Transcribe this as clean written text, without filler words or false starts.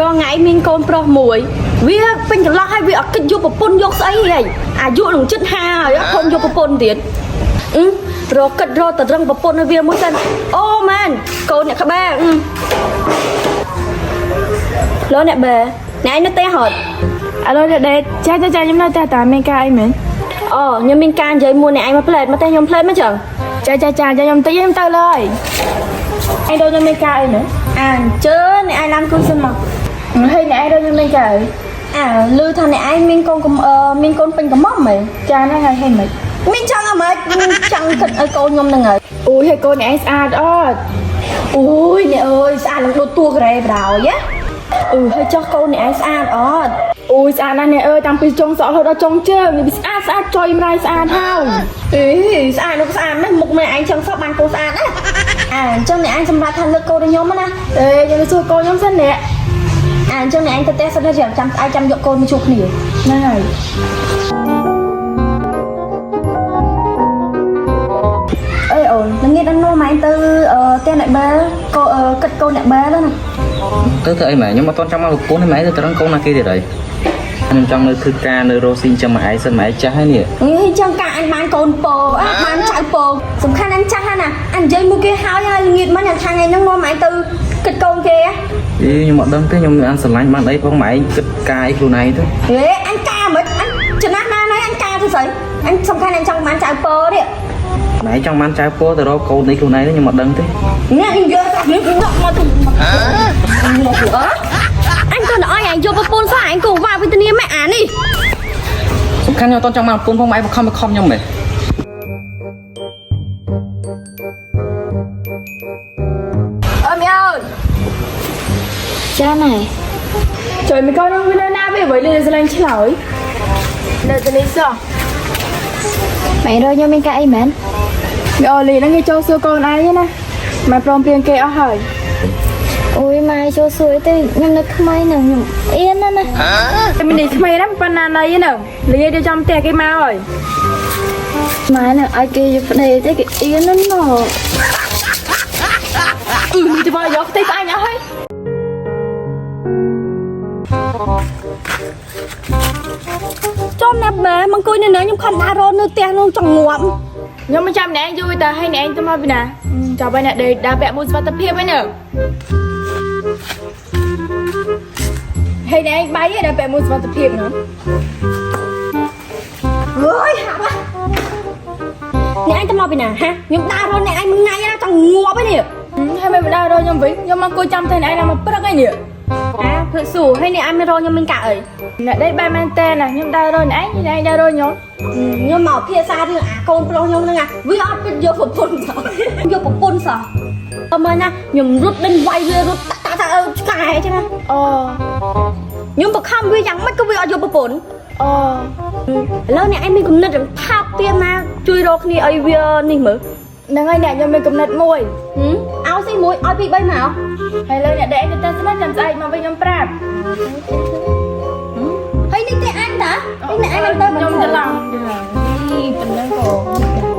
រថ្ងៃមានកូនប្រុសមួយវាពេញកន្លះហើយវាអត់គិតយកប្រពន្ធយកស្អីហីអាយុនឹងចិត្ត50ហើយអត់ធំយកប្រពន្ធទៀតរកគិតរកតរឹងប្រពន្ធឲ្យវាមួយសិនអូមែនកូនអ្នកក្បែរលោកអ្នកបែអ្នកឯងនៅទេហត់ឥឡូវអ្នកដេកចាខ្ញុំនៅតែតាមានការអីមែនអូខ្ញុំមានការនិយាយមួយអ្នកឯងមកផ្លែតមកតែខ្ញុំផ្លែតមកចឹងចាខ្ញុំតិចខ្ញុំទៅលើហើយឯងដូចខ្ញុំមានការអីមែនអញ្ជើញអ្នកឯងឡើងគូសិនមកហើយអ្នកឯងដូចខ្ញុំមានការអីឮថាអ្នកឯងមានកូនមានកូនពេញកំមុំហ៎ចាហ្នឹងហើយហេតុម៉េចមានចង់អ្មេចចង់គិតឲ្យកូនខ្ញុំហ្នឹងហើយអូយហើយកូនអ្នកឯងស្អាតអត់អូយអ្នកអើយស្អាតឡើងដូចតួការ៉េបដ ாய் ហើយចោះកូនអ្នកឯងស្អាតអត់អូយស្អាតណាស់អ្នកអើយតាំងពីចុងសក់រហូតដល់ចុងជើងវាស្អាតចុយម្រាយស្អាតហើយស្អាតនោះស្អាតណាស់មុខម្នាក់ឯងចឹងសក់បានកូនស្អាតណាអញ្ចឹងអ្នកឯងសម្រាប់ថាលើកកូនខ្ញុំណាខ្ញុំសួរកូនខ្ញុំសិនអ្នកអញ្ចឹងអ្នកឯងទៅផ្ទះសិនទៅចាំស្អែកចាំយកកូនមកជួបគ្នាហ្នឹងហើយអើយអូនល្ងាចដល់នោះម៉ែទៅផ្ទះអ្នកបែគិតកូនអ្នកបែទៅណាទៅអីម៉ែខ្ញុំអត់ទាន់ចាំមកប្រពន្ធម៉ែទៅត្រឹងកូនណាគេទៀតហើយខ្ញុំចង់នៅធ្វើការនៅរស់ស៊ីចាំម៉ែឯងសិនម៉ែចាស់ហើយនេះចឹងការអញបានកូនពោបានចៅពោសំខាន់អញចាស់ណាអញនិយាយមួយគេហើយល្ងាចមិញថ្ងៃហ្នឹងនាំម៉ែទៅគិតកូនគេខ្ញុំអត់ដឹងទេខ្ញុំអានស្រឡាញ់បានអីផងម៉ែគិតការអីខ្លួនឯងទៅអញការមិនអញចំណាស់ណាស់ហើយអញការទៅស្អីអញសំខាន់អញចង់បានចៅពោនេះម៉ែចង់បានចៅពោទៅរកកូននេះខ្លួនឯងខ្ញុំអត់ដឹងទេអ្នកនិយាយថានេះមកទៅអញក៏អើយអញយកប្រពន្ធសោះអញក៏វាវិធានាម៉ែអានេះសំខាន់ខ្ញុំអត់ចង់បានប្រពន្ធផងម៉ែបខំខ្ញុំមែនអើមីអូនចាណែជួយមីកូននឹងវានៅណាវាបើលឿនស្លែងឆ្លើយនៅទៅនេះសោះម៉ែរកខ្ញុំមានការអីមែនមីអូលីហ្នឹងគេចូលសួរកូនឯងណាម៉ែព្រមព្រៀងគេអស់ហើយអូយម៉ែចូលសួរទេខ្ញុំនៅថ្មីហ្នឹងខ្ញុំអៀនណាតែមាននេះថ្មីណាប៉ុណ្ណាណៃហ្នឹងលីទៅចំផ្ទះគេមកហើយម៉ែនឹងឲ្យគេយកប្តីទេគេអៀនណាស់មកនេះទៅយកផ្ទៃស្អាតអស់ហើយចំណាប់ម៉ែមកអង្គុយនៅនេះខ្ញុំខំដើររត់នៅផ្ទះនោះចង់ងាប់ខ្ញុំមិនចាំអ្នកឯងយូរតែឲ្យអ្នកឯងទៅមកពីណាចាំឲ្យអ្នកដេកដើរពាក់មួយសុវត្ថិភាពហ្នឹងហើយអ្នកឯងបាយឯងដើរពាក់មួយសុវត្ថិភាពហ្នឹងអើយហាប់អ្នកឯងទៅមកពីណាហ៎ខ្ញុំដើររត់អ្នកឯងមួយថ្ងៃណាចង់ងាប់ឯនេះហើយមិនដើររត់ខ្ញុំវិញខ្ញុំមកអង្គុយចាំតែអ្នកឯងឡើងមកព្រឹកឯនេះធ្វើស៊ូហើយអ្នកឯងមិនរកខ្ញុំមានកាក់អីអ្នកដេកបែបមែនតើណាខ្ញុំដើររកអ្នកឯងដើររកខ្ញុំមកភាសារឿងអាកូនប្រុសខ្ញុំហ្នឹងវាអត់គិតយកប្រពន្ធសោះយកប្រពន្ធសោះអឺមើលណាខ្ញុំរត់ដេញវាយវារត់តាឆ្កែចឹងណាខ្ញុំបខំវាយ៉ាងម៉េចក៏វាអត់យកប្រពន្ធឥឡូវអ្នកឯងមានគំនិតថោកទាបណាជួយរកគ្នាឲ្យវានេះមើលហ្នឹងហើយអ្នកខ្ញុំមានគំនិតមួយឲ្យស៊ីមួយឲ្យពី3មកហើយលើអ្នកដេកទៅស្ដាប់ចាំស្អែកមកវិញខ្ញុំប្រាប់ហើយនេះទេអញតានេះអ្នកឯងទៅខ្ញុំច្រឡំនេះប៉ុណ្ណឹងក៏